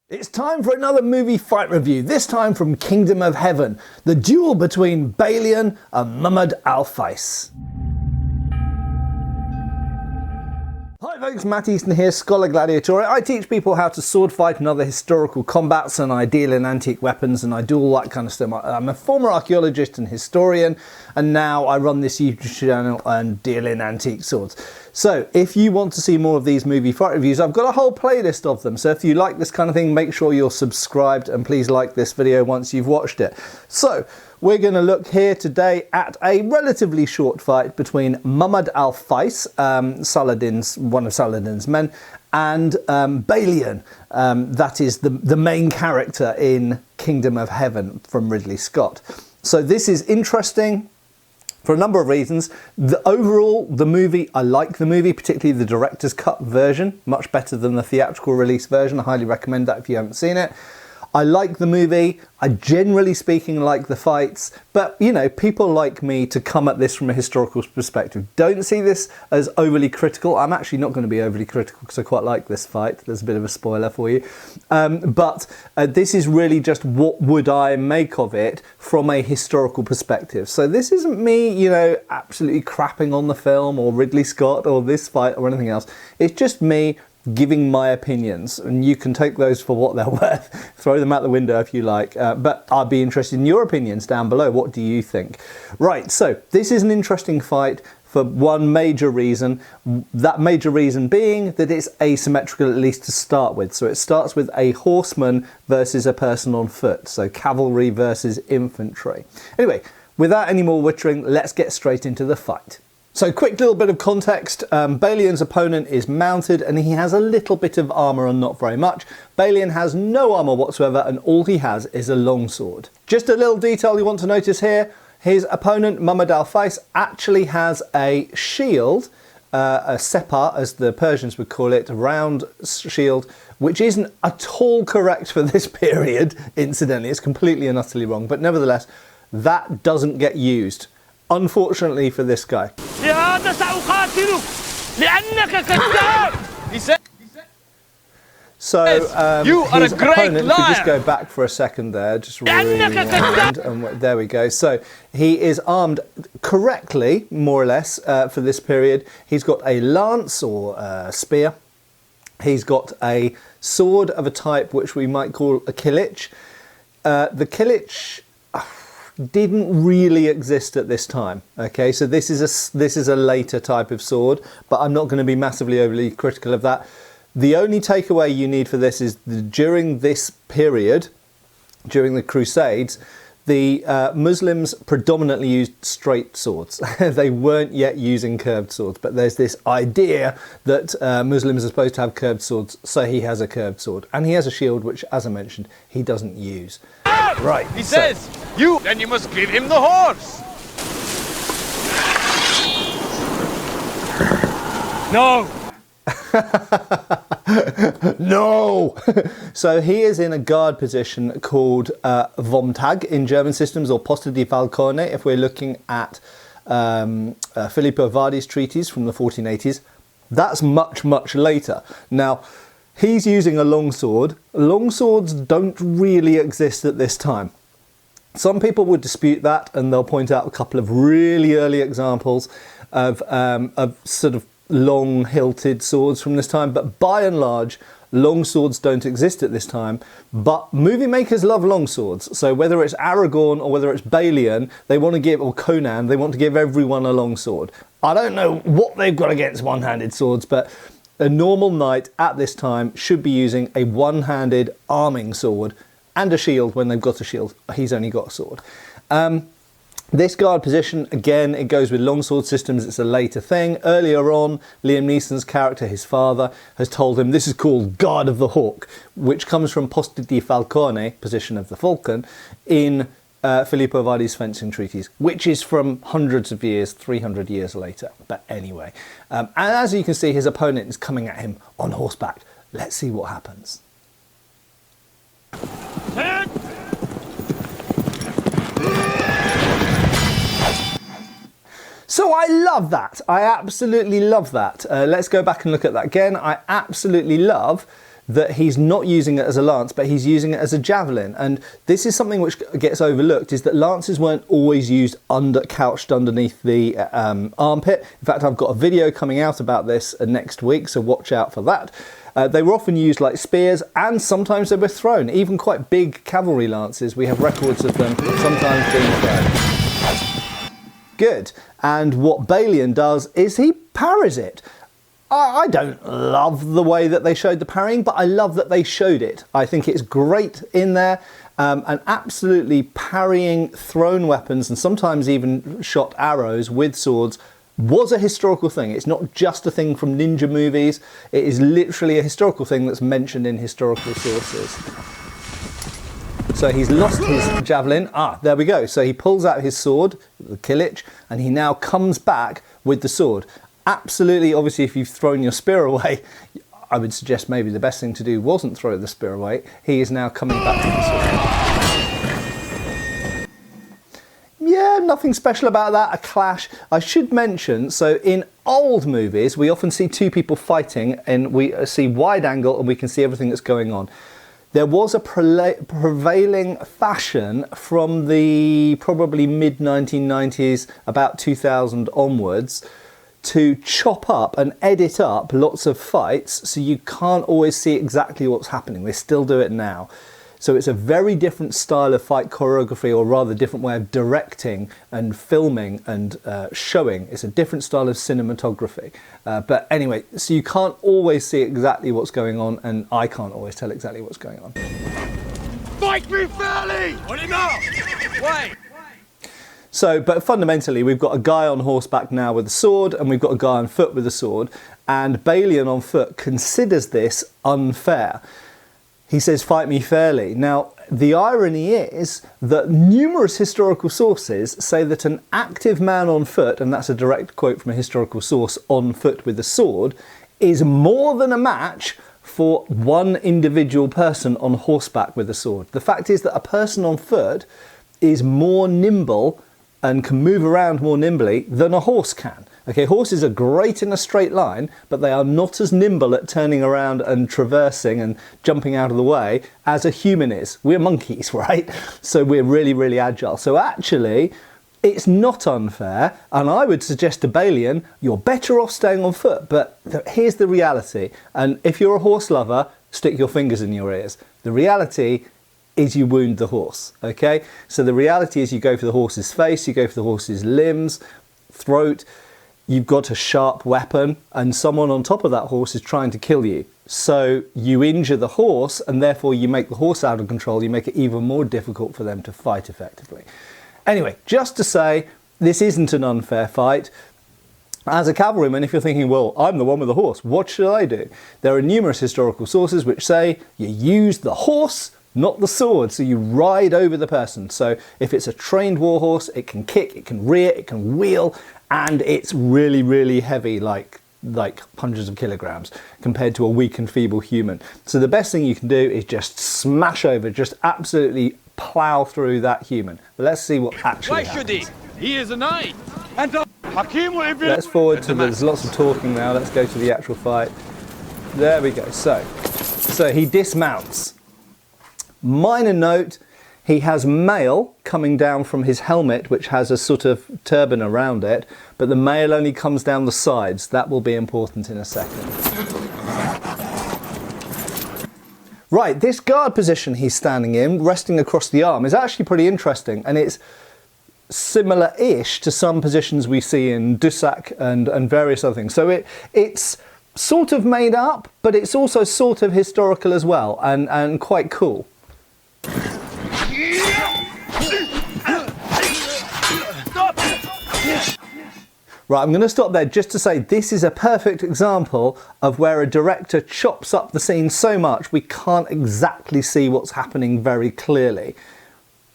It's time for another movie fight review, this time from Kingdom of Heaven, the duel between Balian and Mummad al-Fais. Hi folks, Matt Easton here, Schola Gladiatoria. I teach people how to sword fight and other historical combats, and I deal in antique weapons and I do all that kind of stuff. I'm a former archaeologist and historian, and now I run this YouTube channel and deal in antique swords. So if you want to see more of these movie fight reviews, I've got a whole playlist of them. So if you like this kind of thing, make sure you're subscribed and please like this video once you've watched it. So we're going to look here today at a relatively short fight between Mummad al-Fais, one of Saladin's men, and Balian, that is the main character in Kingdom of Heaven from Ridley Scott. So this is interesting for a number of reasons. Overall, the movie, I like the movie, particularly the director's cut version, much better than the theatrical release version. I highly recommend that if you haven't seen it. I like the movie, I generally speaking like the fights, but you know, people like me to come at this from a historical perspective. Don't see this as overly critical. I'm actually not going to be overly critical because I quite like this fight. There's a bit of a spoiler for you. But this is really just what would I make of it from a historical perspective. So this isn't me, you know, absolutely crapping on the film or Ridley Scott or this fight or anything else. It's just me giving my opinions, and you can take those for what they're worth. Throw them out the window if you like, but I'd be interested in your opinions down below. What do you think? Right, so this is an interesting fight for one major reason. That major reason being that it's asymmetrical, at least to start with. So it starts with a horseman versus a person on foot, so cavalry versus infantry. Anyway, without any more wittering, let's get straight into the fight. So quick little bit of context, Balian's opponent is mounted and he has a little bit of armour and not very much. Balian has no armour whatsoever and all he has is a longsword. Just a little detail you want to notice here, his opponent Mummad al-Fais actually has a shield, a separ as the Persians would call it, a round shield, which isn't at all correct for this period, incidentally. It's completely and utterly wrong, but nevertheless, that doesn't get used. Unfortunately for this guy. So you are a great opponent, liar. if we just go back for a second there, just rewind, and there we go. So he is armed correctly, more or less, for this period. He's got a lance or spear. He's got a sword of a type which we might call a kilich. The kilich didn't really exist at this time. Okay, so this is a later type of sword, but I'm not going to be massively overly critical of that. The only takeaway you need for this is during this period, during the Crusades, the Muslims predominantly used straight swords. They weren't yet using curved swords, but there's this idea that Muslims are supposed to have curved swords, so he has a curved sword. And he has a shield, which, as I mentioned, he doesn't use. Right. He says, then you must give him the horse. No. No! So he is in a guard position called Vomtag in German systems, or Posta di Falcone if we're looking at Filippo Vardi's treatise from the 1480s. That's much, much later. Now, he's using a longsword. Longswords don't really exist at this time. Some people would dispute that, and they'll point out a couple of really early examples of sort of long hilted swords from this time, but by and large, long swords don't exist at this time. But movie makers love long swords, so whether it's Aragorn or whether it's Balian, they want to give, or Conan, they want to give everyone a long sword. I don't know what they've got against one-handed swords, but a normal knight at this time should be using a one-handed arming sword and a shield. When they've got a shield, he's only got a sword. This guard position, again, it goes with longsword systems. It's a later thing. Earlier on, Liam Neeson's character, his father, has told him this is called Guard of the Hawk, which comes from Posta di Falcone, position of the falcon, in Filippo Vardi's fencing treatise, which is from hundreds of years, 300 years later. But anyway, and as you can see, his opponent is coming at him on horseback. Let's see what happens. So I love that. I absolutely love that. Let's go back and look at that again. I absolutely love that he's not using it as a lance, but he's using it as a javelin. And this is something which gets overlooked, is that lances weren't always used couched underneath the armpit. In fact, I've got a video coming out about this next week, so watch out for that. They were often used like spears, and sometimes they were thrown. Even quite big cavalry lances, we have records of them sometimes being thrown. Good. And what Balian does is he parries it. I don't love the way that they showed the parrying, but I love that they showed it. I think it's great in there, and absolutely parrying thrown weapons and sometimes even shot arrows with swords was a historical thing. It's not just a thing from ninja movies. It is literally a historical thing that's mentioned in historical sources. So he's lost his javelin. There we go. So he pulls out his sword, the kilich, and he now comes back with the sword. Absolutely, obviously, if you've thrown your spear away, I would suggest maybe the best thing to do wasn't throw the spear away. He is now coming back with the sword. Yeah, nothing special about that, a clash. I should mention, so in old movies, we often see two people fighting and we see wide angle and we can see everything that's going on. There was a prevailing fashion from the probably mid-1990s, about 2000 onwards, to chop up and edit up lots of fights so you can't always see exactly what's happening. They still do it now. So it's a very different style of fight choreography, or rather different way of directing and filming and showing. It's a different style of cinematography. But anyway, so you can't always see exactly what's going on, and I can't always tell exactly what's going on. Fight me fairly! What enough? Wait! So, but fundamentally, we've got a guy on horseback now with a sword, and we've got a guy on foot with a sword, and Balian on foot considers this unfair. He says, fight me fairly. Now, the irony is that numerous historical sources say that an active man on foot, and that's a direct quote from a historical source, on foot with a sword, is more than a match for one individual person on horseback with a sword. The fact is that a person on foot is more nimble and can move around more nimbly than a horse can. Okay, horses are great in a straight line, but they are not as nimble at turning around and traversing and jumping out of the way as a human is. We're monkeys, right? So we're really, really agile. So actually, it's not unfair, and I would suggest to Balian, you're better off staying on foot, but here's the reality, and if you're a horse lover, stick your fingers in your ears. The reality is you wound the horse, okay? So the reality is you go for the horse's face, you go for the horse's limbs, throat, you've got a sharp weapon, and someone on top of that horse is trying to kill you. So you injure the horse, and therefore you make the horse out of control, you make it even more difficult for them to fight effectively. Anyway, just to say, this isn't an unfair fight. As a cavalryman, if you're thinking, well, I'm the one with the horse, what should I do? There are numerous historical sources which say you use the horse, not the sword, so you ride over the person. So if it's a trained war horse, it can kick, it can rear, it can wheel, and it's really, really heavy, like hundreds of kilograms, compared to a weak and feeble human. So the best thing you can do is just smash over, just absolutely plow through that human. But let's see what actually happens. Why should he? He is a knight. And Hakim will be... Let's forward to there's lots of talking now. Let's go to the actual fight. There we go. So he dismounts. Minor note, he has mail coming down from his helmet, which has a sort of turban around it, but the mail only comes down the sides. That will be important in a second. Right, this guard position he's standing in, resting across the arm, is actually pretty interesting, and it's similar-ish to some positions we see in Dusak and various other things. So it's sort of made up, but it's also sort of historical as well, and quite cool. Right, I'm going to stop there just to say this is a perfect example of where a director chops up the scene so much we can't exactly see what's happening very clearly.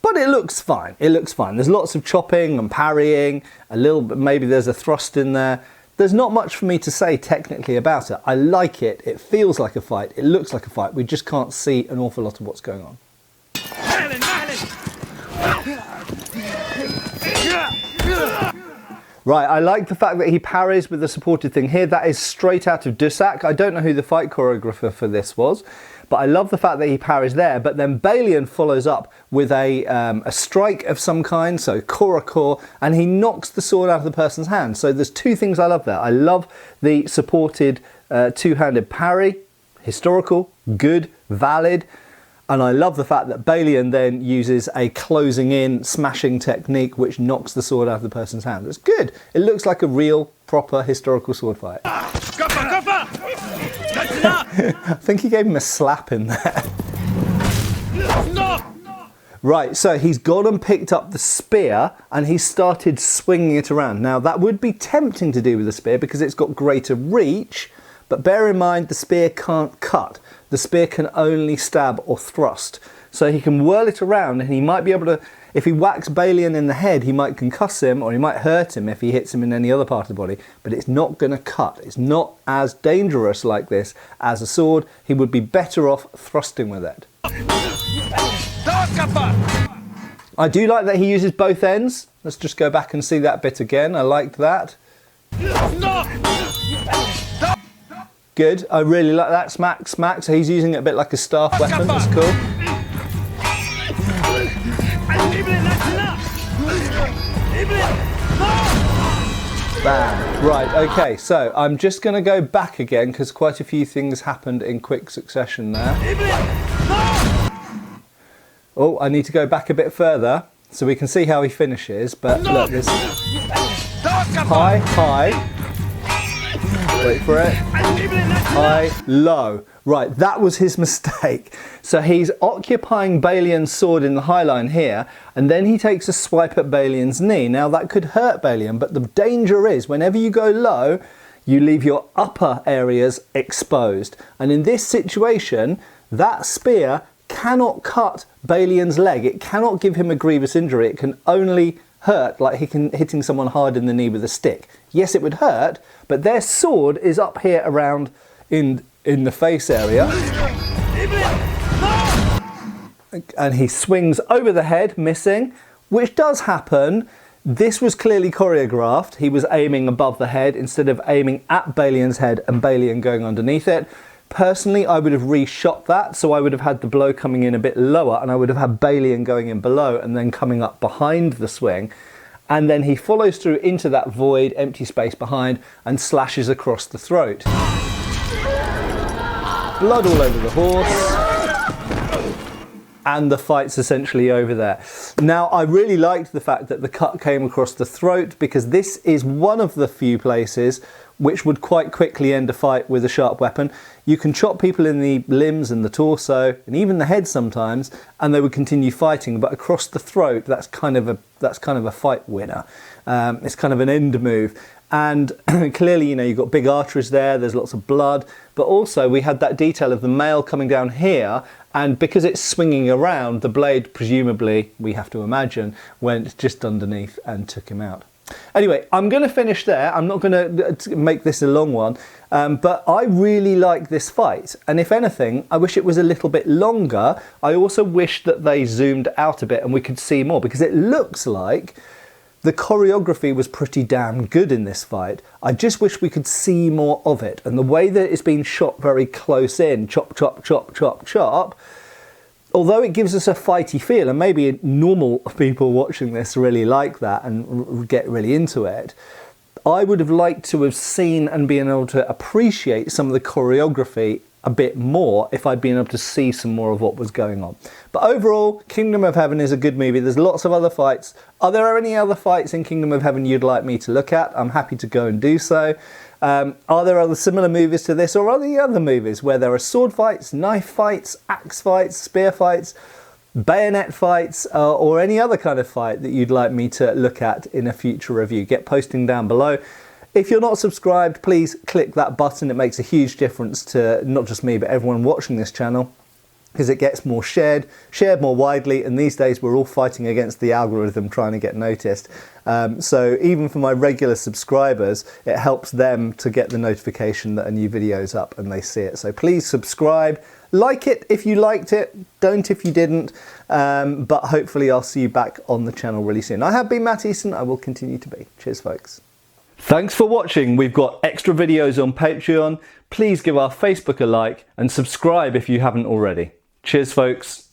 But it looks fine, it looks fine. There's lots of chopping and parrying, a little bit, maybe there's a thrust in there. There's not much for me to say technically about it. I like it, it feels like a fight, it looks like a fight, we just can't see an awful lot of what's going on. Right, I like the fact that he parries with the supported thing here. That is straight out of Dusak. I don't know who the fight choreographer for this was, but I love the fact that he parries there. But then Balian follows up with a strike of some kind, so core, and he knocks the sword out of the person's hand. So there's two things I love there. I love the supported two-handed parry, historical, good, valid. And I love the fact that Balian then uses a closing in, smashing technique which knocks the sword out of the person's hand. It's good. It looks like a real, proper historical sword fight. I think he gave him a slap in there. Right, so he's gone and picked up the spear and he started swinging it around. Now that would be tempting to do with the spear because it's got greater reach, but bear in mind the spear can't cut. The spear can only stab or thrust. So he can whirl it around and he might be able to, if he whacks Balian in the head, he might concuss him or he might hurt him if he hits him in any other part of the body, but it's not going to cut. It's not as dangerous like this as a sword. He would be better off thrusting with it. I do like that he uses both ends. Let's just go back and see that bit again. I liked that. Good, I really like that. Smack, smack. So he's using it a bit like a staff weapon. That's cool. Bam. Right, okay, so I'm just going to go back again because quite a few things happened in quick succession there. Oh, I need to go back a bit further so we can see how he finishes. But look, this high, high. Wait for it. High, low. Right, that was his mistake. So he's occupying Balian's sword in the high line here, and then he takes a swipe at Balian's knee. Now that could hurt Balian, but the danger is whenever you go low, you leave your upper areas exposed. And in this situation, that spear cannot cut Balian's leg. It cannot give him a grievous injury. It can only hurt like hitting someone hard in the knee with a stick. Yes, it would hurt, but their sword is up here around in the face area. And he swings over the head, missing, which does happen. This was clearly choreographed. He was aiming above the head instead of aiming at Balian's head and Balian going underneath it. Personally, I would have reshot that, so I would have had the blow coming in a bit lower and I would have had Balian going in below and then coming up behind the swing. And then he follows through into that void, empty space behind, and slashes across the throat. Blood all over the horse. And the fight's essentially over there. Now, I really liked the fact that the cut came across the throat because this is one of the few places which would quite quickly end a fight with a sharp weapon. You can chop people in the limbs and the torso and even the head sometimes, and they would continue fighting. But across the throat, that's kind of a fight winner. It's kind of an end move. And clearly, you know, you've got big arteries there. There's lots of blood, but also we had that detail of the mail coming down here. And because it's swinging around, the blade, presumably, we have to imagine, went just underneath and took him out. Anyway, I'm going to finish there. I'm not going to make this a long one, but I really like this fight. And if anything, I wish it was a little bit longer. I also wish that they zoomed out a bit and we could see more, because it looks like the choreography was pretty damn good in this fight. I just wish we could see more of it. And the way that it's been shot very close in, chop, chop, chop, chop, chop, although it gives us a fighty feel, and maybe normal people watching this really like that and get really into it, I would have liked to have seen and been able to appreciate some of the choreography a bit more if I'd been able to see some more of what was going on. But overall, Kingdom of Heaven is a good movie. There's lots of other fights. Are there any other fights in Kingdom of Heaven you'd like me to look at? I'm happy to go and do so. Are there other similar movies to this, or are there other movies where there are sword fights, knife fights, axe fights, spear fights, bayonet fights, or any other kind of fight that you'd like me to look at in a future review? Get posting down below. If you're not subscribed, please click that button. It makes a huge difference to not just me, but everyone watching this channel, because it gets more shared more widely, and these days we're all fighting against the algorithm trying to get noticed. So even for my regular subscribers, it helps them to get the notification that a new video is up and they see it. So please subscribe, like it if you liked it, don't if you didn't, but hopefully I'll see you back on the channel really soon. I have been Matt Easton, I will continue to be. Cheers folks. Thanks for watching. We've got extra videos on Patreon. Please give our Facebook a like and subscribe if you haven't already. Cheers, folks.